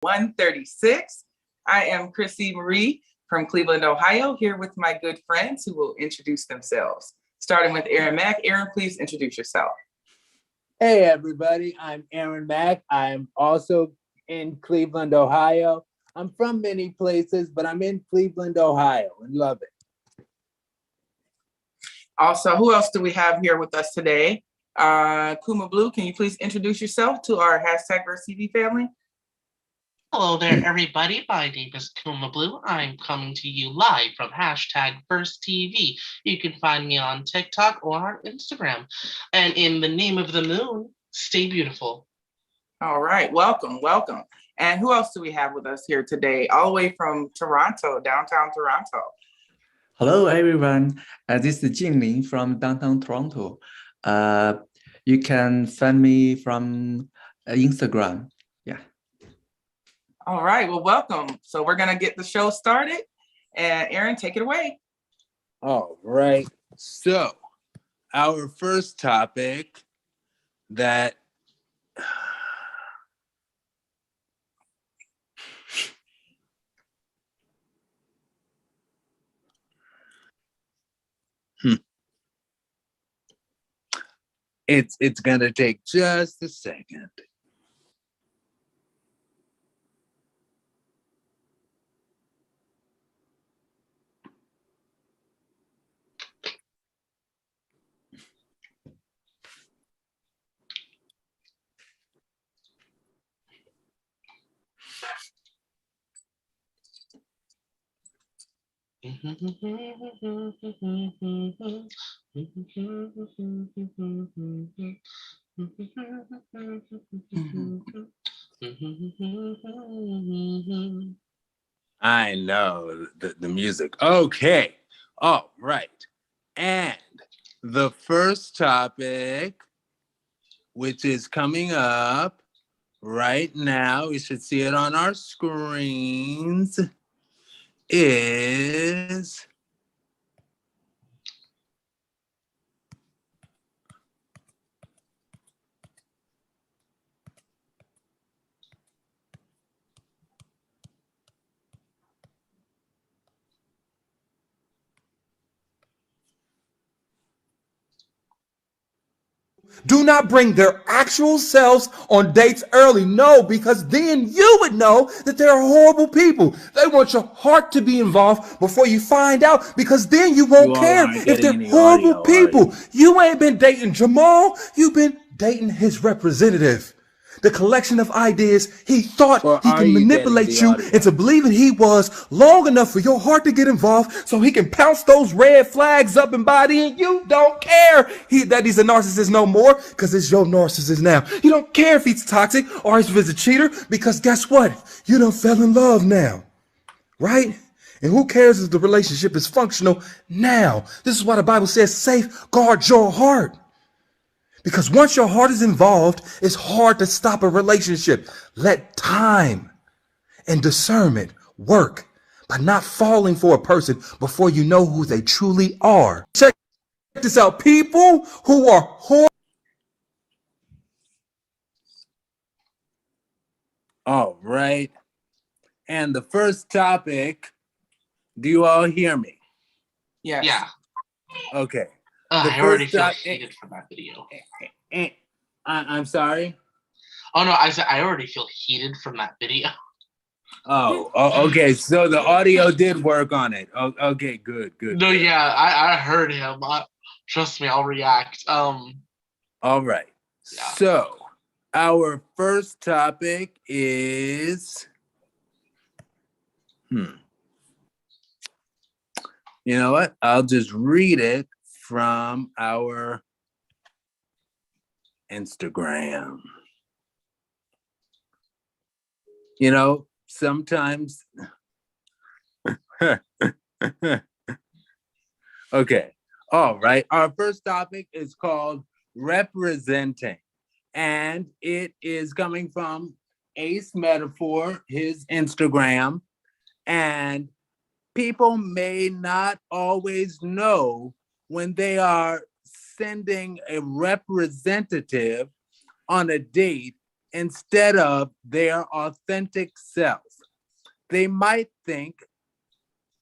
136. I am Chrissy Marie from Cleveland, Ohio, here with my good friends who will introduce themselves. Starting with Aaron Mack. Aaron, please introduce yourself. Hey, everybody. I'm Aaron Mack. I'm also in Cleveland, Ohio. I'm from many places, but I'm in Cleveland, Ohio, and love it. Also, who else do we have here with us today? Kuma Blue, can you please introduce yourself to our hashtag Verse TV family? Hello there, everybody. My name is Kuma Blue. I'm coming to you live from hashtag Verse TV. You can find me on TikTok or on Instagram. And in the name of the moon, stay beautiful. All right, welcome. And who else do we have with us here today, all the way from Toronto, downtown Toronto? Hello, everyone. This is Jingling from downtown Toronto. You can find me from Instagram. Yeah. All right, well, welcome. So we're going to get the show started. And Aaron, take it away. All right. So our first topic that it's gonna take just a second. I know the music. Okay. All right. And the first topic, which is coming up right now, you should see it on our screens, is do not bring their actual selves on dates early. No, because then you would know that they're horrible people. They want your heart to be involved before you find out, because then you won't care if they're horrible people. You ain't been dating Jamal. You've been dating his representative. The collection of ideas he thought he can manipulate you into believing he was long enough for your heart to get involved so he can pounce those red flags up and body, and you don't care that he's a narcissist no more, because it's your narcissist now. You don't care if he's toxic or if he's a cheater, because guess what? You done fell in love now, right? And who cares if the relationship is functional now? This is why the Bible says safeguard your heart. Because once your heart is involved, it's hard to stop a relationship. Let time and discernment work by not falling for a person before you know who they truly are. Check this out. People who are all right. And the first topic, do you all hear me? Yes. Yeah. Okay. I already feel heated from that video. I'm sorry? Oh, no, I said I already feel heated from that video. Oh, okay. So the audio did work on it. Oh, okay, good. No, yeah, I heard him. Trust me, I'll react. All right. Yeah. So our first topic is you know what? I'll just read it from our Instagram. You know, sometimes okay. All right. Our first topic is called representing, and it is coming from Ace Metaphor, his Instagram. And people may not always know when they are sending a representative on a date instead of their authentic self. They might think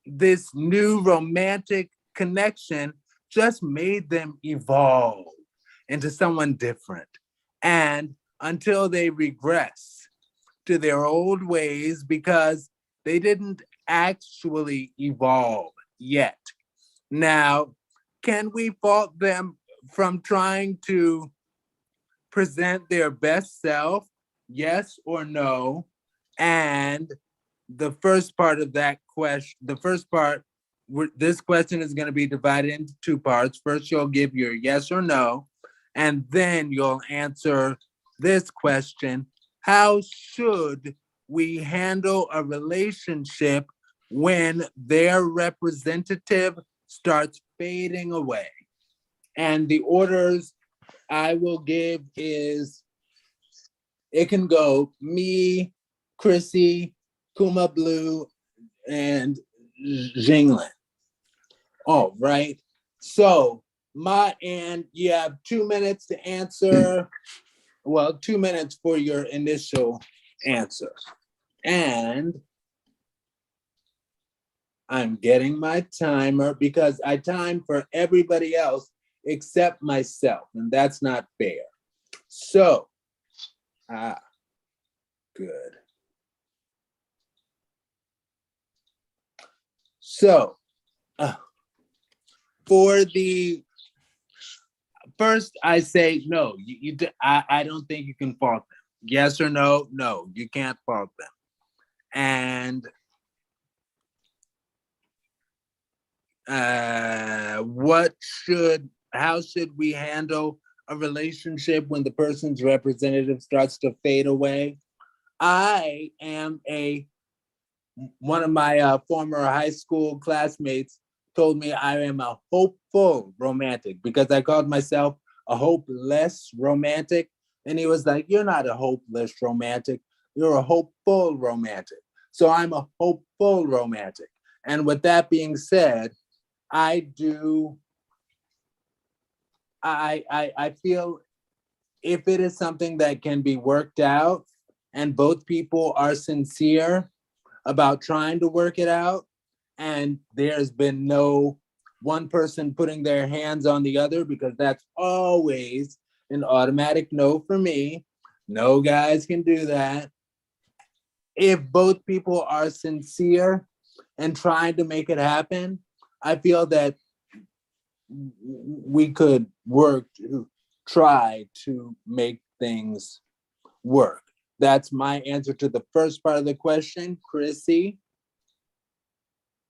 this new romantic connection just made them evolve into someone different. And until they regress to their old ways because they didn't actually evolve yet. Now, can we fault them from trying to present their best self? Yes or no? And the first part of that question, this question is going to be divided into two parts. First, you'll give your yes or no, and then you'll answer this question: how should we handle a relationship when their representative starts fading away? And the orders I will give is, it can go me, Chrissy, Kuma Blue, and Jinglin. All right. So and you have 2 minutes to answer. Well, 2 minutes for your initial answer. And I'm getting my timer because I time for everybody else except myself, and that's not fair. So, good. So, for the first, I say no. I don't think you can fault them. Yes or no? No, you can't fault them. And how should we handle a relationship when the person's representative starts to fade away? I am one of my former high school classmates told me I am a hopeful romantic because I called myself a hopeless romantic. And he was like, you're not a hopeless romantic, you're a hopeful romantic. So I'm a hopeful romantic. And with that being said, I feel if it is something that can be worked out and both people are sincere about trying to work it out, and there's been no one person putting their hands on the other, because that's always an automatic no for me. No guys can do that. If both people are sincere and trying to make it happen, I feel that we could work to try to make things work. That's my answer to the first part of the question. Chrissy?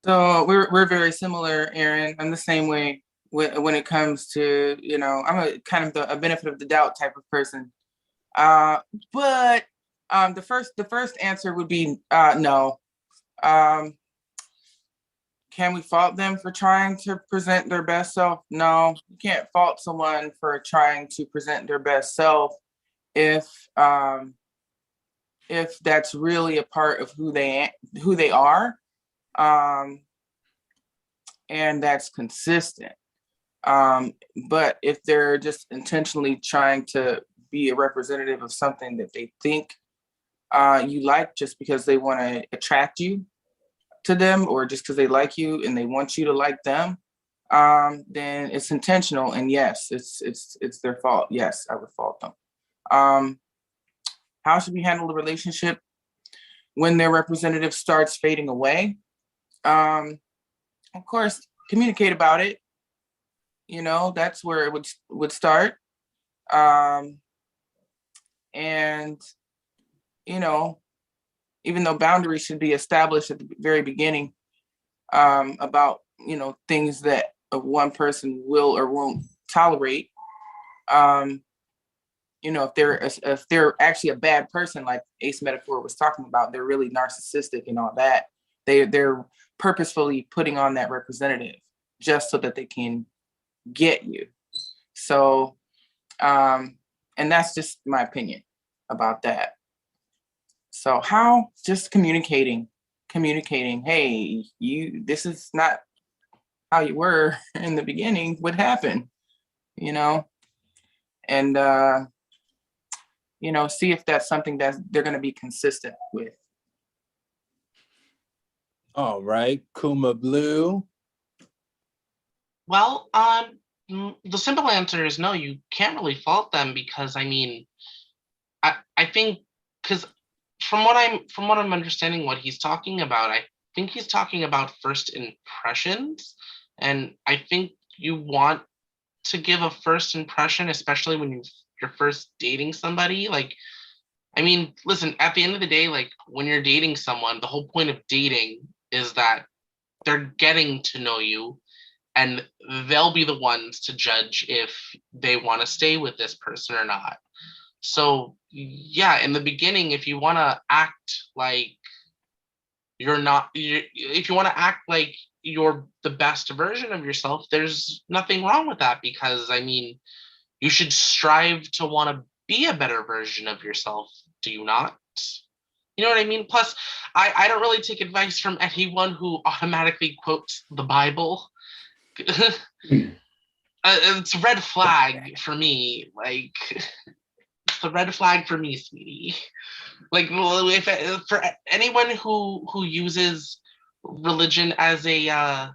So we're very similar, Aaron. I'm the same way when it comes to, I'm a kind of a benefit of the doubt type of person. But the first answer would be no. Can we fault them for trying to present their best self? No, you can't fault someone for trying to present their best self if that's really a part of who they are, and that's consistent. But if they're just intentionally trying to be a representative of something that they think you like just because they want to attract you to them, or just because they like you and they want you to like them, then it's intentional. And yes, it's their fault. Yes, I would fault them. How should we handle the relationship when their representative starts fading away? Of course, communicate about it. That's where it would start. And even though boundaries should be established at the very beginning, about things that one person will or won't tolerate, if they're actually a bad person, like Ace Metaphor was talking about, they're really narcissistic and all that, they're purposefully putting on that representative just so that they can get you. So and that's just my opinion about that. So how? Just communicating, hey, this is not how you were in the beginning. What happened? And see if that's something that they're going to be consistent with. All right, Kuma Blue. Well, the simple answer is no, you can't really fault them because I think because from what I'm understanding what he's talking about, I think he's talking about first impressions. And I think you want to give a first impression, especially when you're first dating somebody. Like, listen, at the end of the day, like when you're dating someone, the whole point of dating is that they're getting to know you and they'll be the ones to judge if they want to stay with this person or not. So yeah, in the beginning, if you want to act like if you want to act like you're the best version of yourself, there's nothing wrong with that because you should strive to want to be a better version of yourself. Do you not? You know what I mean? Plus, I don't really take advice from anyone who automatically quotes the Bible. It's a red flag for me. Like, it's a red flag for me, sweetie. Like, if for anyone who uses religion as a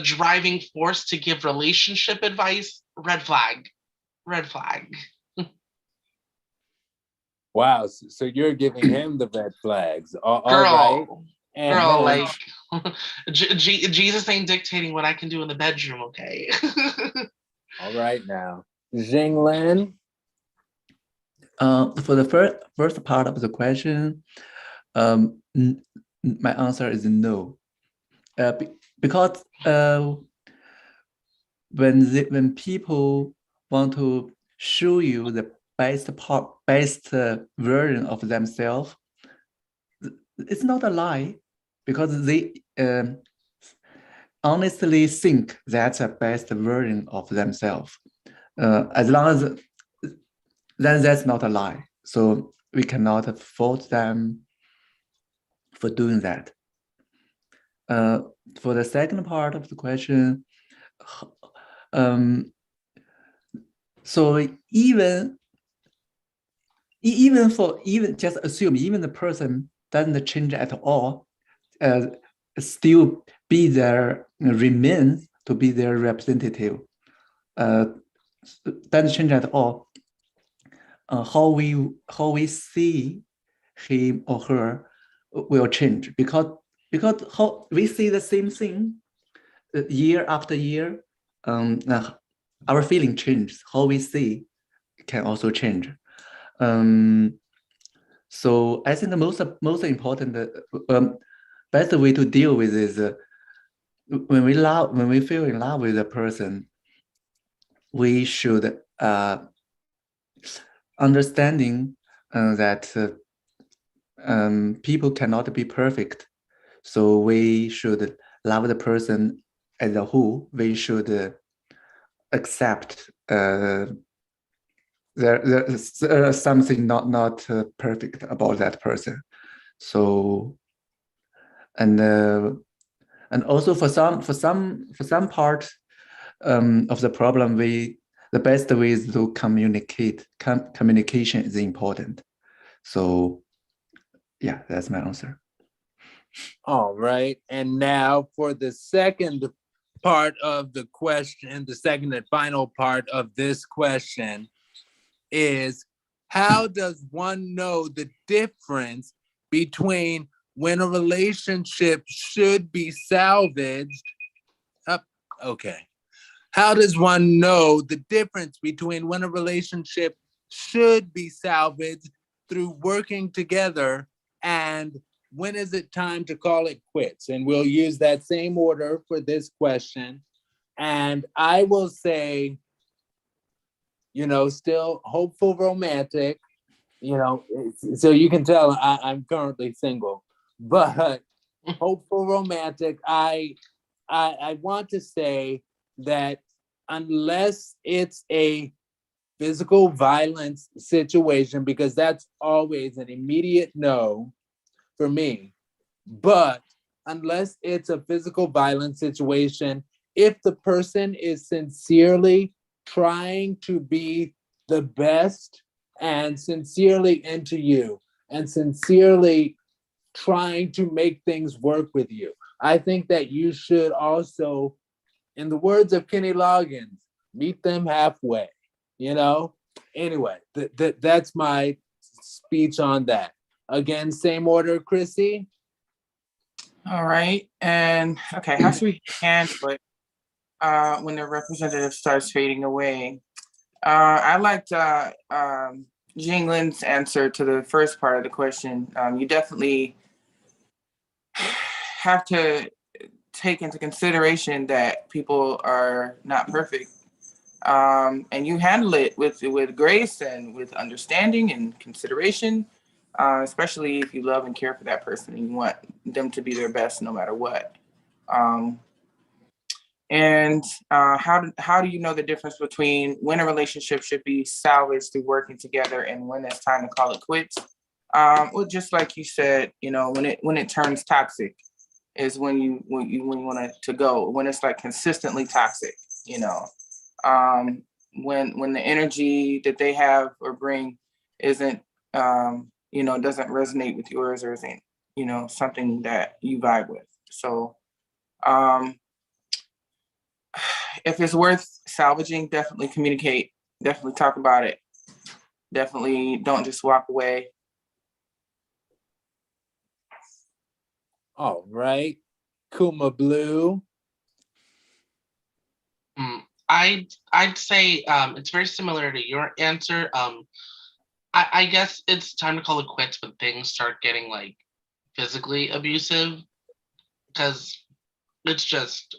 driving force to give relationship advice, red flag. Wow, so you're giving him the red flags. All right. Girl, And girl, then- like Jesus ain't dictating what I can do in the bedroom, okay? all right now. Jinglin. For the first part of the question, my answer is no. Because when people want to show you the best version of themselves, it's not a lie, because they honestly think that's the best version of themselves. As long as then that's not a lie. So we cannot fault them for doing that. For the second part of the question, so even just assume even the person doesn't change at all, still be there, remain to be their representative, doesn't change at all. How we see him or her will change, because how we see the same thing year after year, our feeling changes. How we see can also change. So I think the most important, best way to deal with is when we feel in love with a person, we should understanding that people cannot be perfect. So we should love the person as a whole. We should accept there's something not perfect about that person. So and also for some part of the problem, the best way is to communicate. Communication is important. So yeah, that's my answer. All right. And now for the second part of the question, the second and final part of this question is, how does one know the difference between when a relationship should be salvaged? Okay. How does one know the difference between when a relationship should be salvaged through working together and when is it time to call it quits? And we'll use that same order for this question. And I will say, still hopeful romantic, so you can tell I'm currently single, but hopeful romantic, I want to say that unless it's a physical violence situation, because that's always an immediate no for me, but unless it's a physical violence situation, if the person is sincerely trying to be the best and sincerely into you and sincerely trying to make things work with you, I think that you should also, in the words of Kenny Loggins, meet them halfway, you know? Anyway, that's my speech on that. Again, same order, Chrissy? All right. And okay, how should we handle it when the representative starts fading away? I liked Jinglin's answer to the first part of the question. You definitely have to take into consideration that people are not perfect. And you handle it with grace and with understanding and consideration, especially if you love and care for that person and you want them to be their best no matter what. And how do you know the difference between when a relationship should be salvaged through working together and when it's time to call it quits? Well, just like you said, you know, when it turns toxic is when you want it to go. When it's like consistently toxic, you know. When the energy that they have or bring isn't, you know, doesn't resonate with yours or isn't, you know, something that you vibe with. So, if it's worth salvaging, definitely communicate, definitely talk about it. Definitely don't just walk away. All right. Kuma Blue. I'd say it's very similar to your answer. I guess it's time to call it quits when things start getting like physically abusive, because it's just,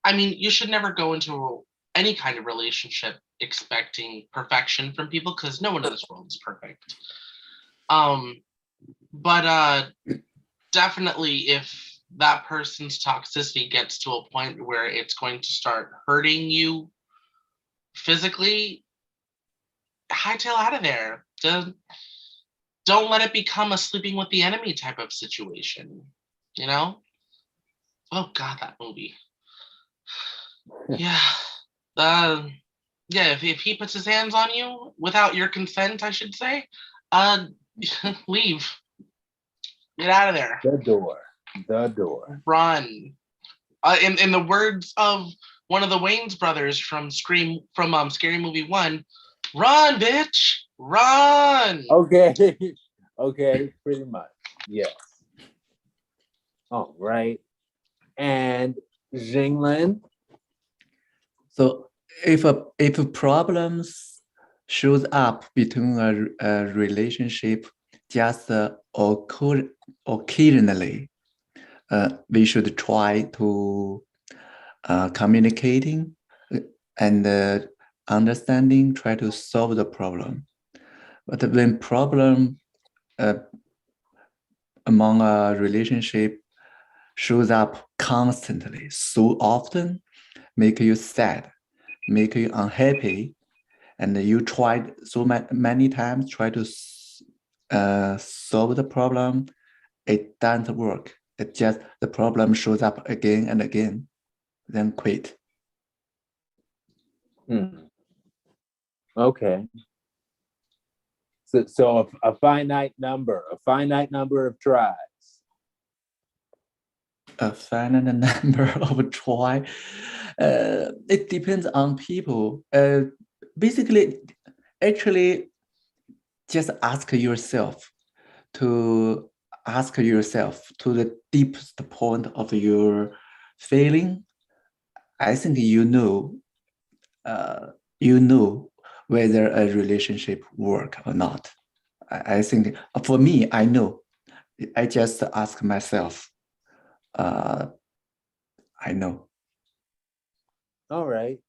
I mean, you should never go into any kind of relationship expecting perfection from people, because no one in this world is perfect. But definitely if that person's toxicity gets to a point where it's going to start hurting you physically, hightail out of there. Don't let it become a sleeping with the enemy type of situation, you know? Oh God, that movie. Yeah. Yeah, if he puts his hands on you without your consent, I should say, leave. Get out of there. The door. Run. In the words of one of the Wayans brothers from Scary Movie 1, run, bitch, run. Okay. Okay, pretty much. Yes. All right. And Jinglin. So if problems shows up between a relationship just occasionally, we should try to communicating and understanding, try to solve the problem. But when problem among a relationship shows up constantly, so often, make you sad, make you unhappy, and you tried so many times try to solve the problem, it doesn't work. It just the problem shows up again and again, then quit. Okay. So a finite number of tries. A finite number of try. It depends on people. Basically, actually, just ask yourself to the deepest point of your feeling. I think you know whether a relationship work or not. I think for me, I know. I just ask myself. I know. All right.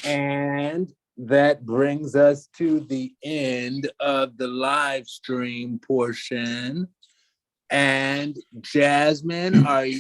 And that brings us to the end of the live stream portion. And Jasmine, are you